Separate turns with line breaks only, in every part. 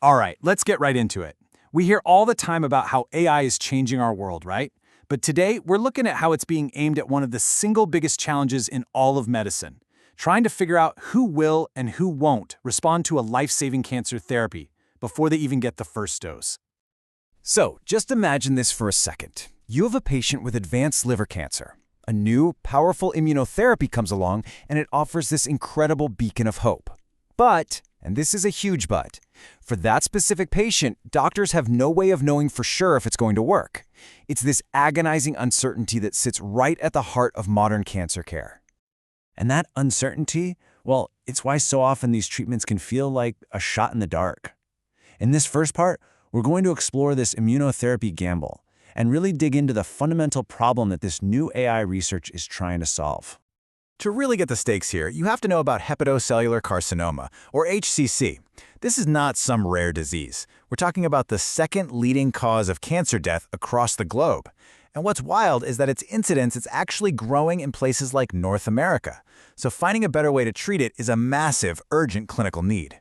All right, let's get right into it. We hear all the time about how AI is changing our world, right? But today, we're looking at how it's being aimed at one of the single biggest challenges in all of medicine, trying to figure out who will and who won't respond to a life-saving cancer therapy before they even get the first dose. So, just imagine this for a second. You have a patient with advanced liver cancer. A new, powerful immunotherapy comes along, and it offers this incredible beacon of hope. But, and this is a huge but, for that specific patient, doctors have no way of knowing for sure if it's going to work. It's this agonizing uncertainty that sits right at the heart of modern cancer care. And that uncertainty, well, it's why so often these treatments can feel like a shot in the dark. In this first part, we're going to explore this immunotherapy gamble and really dig into the fundamental problem that this new AI research is trying to solve. To really get the stakes here, you have to know about hepatocellular carcinoma, or HCC. This is not some rare disease. We're talking about the second leading cause of cancer death across the globe. And what's wild is that its incidence is actually growing in places like North America. So finding a better way to treat it is a massive, urgent clinical need.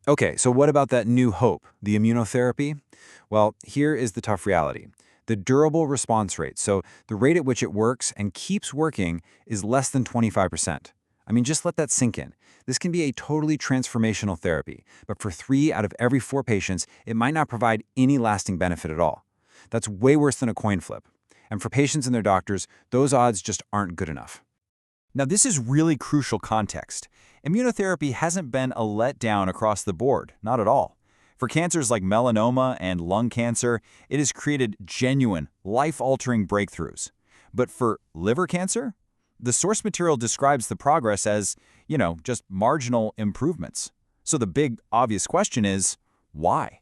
Okay, so what about that new hope, the immunotherapy? Well, here is the tough reality. The durable response rate, so the rate at which it works and keeps working, is less than 25%. I mean, just let that sink in. This can be a totally transformational therapy, but for 3 out of every 4 patients, it might not provide any lasting benefit at all. That's way worse than a coin flip. And for patients and their doctors, those odds just aren't good enough. Now, this is really crucial context. Immunotherapy hasn't been a letdown across the board, not at all. For cancers like melanoma and lung cancer, it has created genuine, life-altering breakthroughs. But for liver cancer, the source material describes the progress as, just marginal improvements. So the big, obvious question is, why?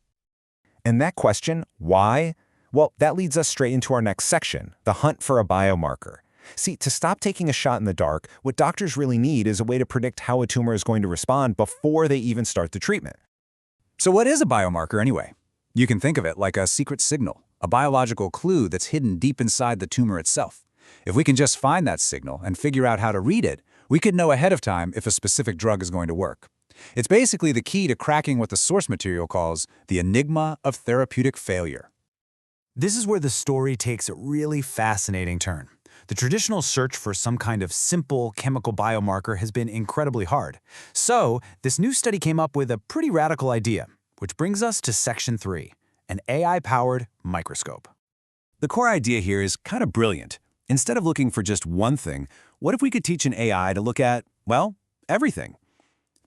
And that question, why? Well, that leads us straight into our next section, the hunt for a biomarker. See, to stop taking a shot in the dark, what doctors really need is a way to predict how a tumor is going to respond before they even start the treatment.
So what is a biomarker anyway? You can think of it like a secret signal, a biological clue that's hidden deep inside the tumor itself. If we can just find that signal and figure out how to read it, we could know ahead of time if a specific drug is going to work. It's basically the key to cracking what the source material calls the enigma of therapeutic failure. This is where the story takes a really fascinating turn. The traditional search for some kind of simple chemical biomarker has been incredibly hard. So, this new study came up with a pretty radical idea, which brings us to Section 3, an AI-powered microscope. The core idea here is kind of brilliant. Instead of looking for just one thing, what if we could teach an AI to look at, well, everything?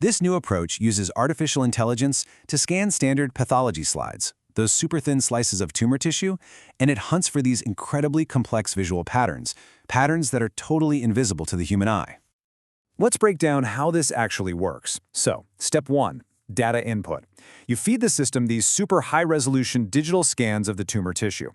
This new approach uses artificial intelligence to scan standard pathology slides, those super thin slices of tumor tissue, and it hunts for these incredibly complex visual patterns that are totally invisible to the human eye. Let's break down how this actually works. So, step 1, data input. You feed the system these super high-resolution digital scans of the tumor tissue.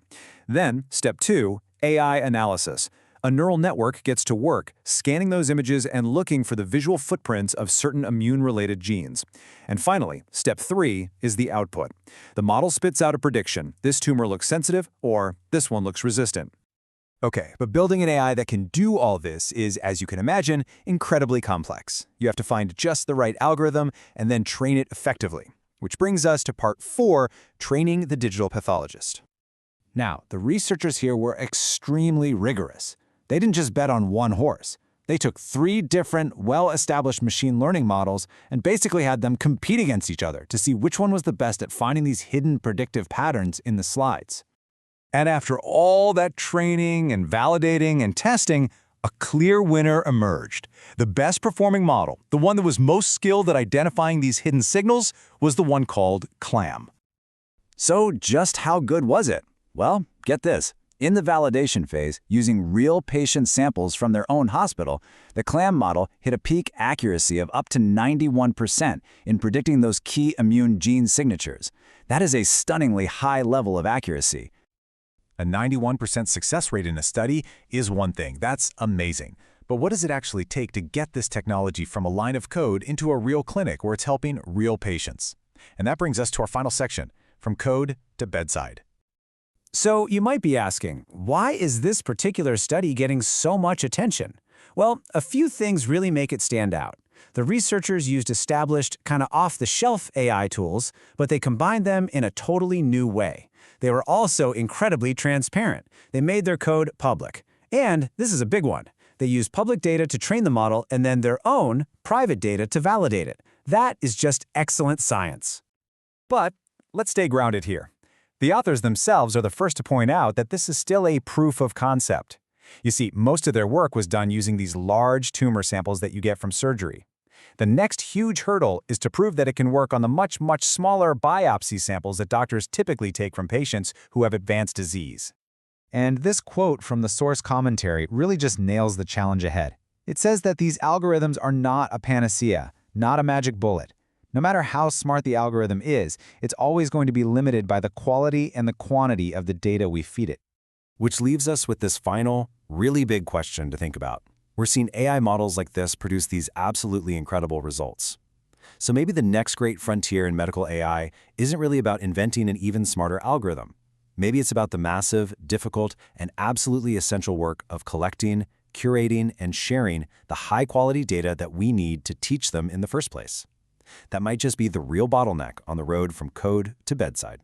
Then, step 2, AI analysis. A neural network gets to work, scanning those images and looking for the visual footprints of certain immune-related genes. And finally, step 3 is the output. The model spits out a prediction. This tumor looks sensitive, or this one looks resistant. Okay, but building an AI that can do all this is, as you can imagine, incredibly complex. You have to find just the right algorithm and then train it effectively. Which brings us to part 4, training the digital pathologist. Now, the researchers here were extremely rigorous. They didn't just bet on one horse. They took 3 different, well-established machine learning models and basically had them compete against each other to see which one was the best at finding these hidden predictive patterns in the slides. And after all that training and validating and testing, a clear winner emerged. The best performing model, the one that was most skilled at identifying these hidden signals, was the one called CLAM. So just how good was it? Well, get this. In the validation phase, using real patient samples from their own hospital, the CLAM model hit a peak accuracy of up to 91% in predicting those key immune gene signatures. That is a stunningly high level of accuracy. A 91% success rate in a study is one thing. That's amazing. But what does it actually take to get this technology from a line of code into a real clinic where it's helping real patients? And that brings us to our final section, from code to bedside. So you might be asking, why is this particular study getting so much attention? Well, a few things really make it stand out. The researchers used established, kind of off-the-shelf AI tools, but they combined them in a totally new way. They were also incredibly transparent. They made their code public. And, this is a big one, they used public data to train the model and then their own private data to validate it. That is just excellent science.
But let's stay grounded here. The authors themselves are the first to point out that this is still a proof of concept. You see, most of their work was done using these large tumor samples that you get from surgery. The next huge hurdle is to prove that it can work on the much smaller biopsy samples that doctors typically take from patients who have advanced disease. And this quote from the source commentary really just nails the challenge ahead. It says that these algorithms are not a panacea, not a magic bullet. No matter how smart the algorithm is, it's always going to be limited by the quality and the quantity of the data we feed it.
Which leaves us with this final, really big question to think about. We're seeing AI models like this produce these absolutely incredible results. So maybe the next great frontier in medical AI isn't really about inventing an even smarter algorithm. Maybe it's about the massive, difficult, and absolutely essential work of collecting, curating, and sharing the high-quality data that we need to teach them in the first place. That might just be the real bottleneck on the road from code to bedside.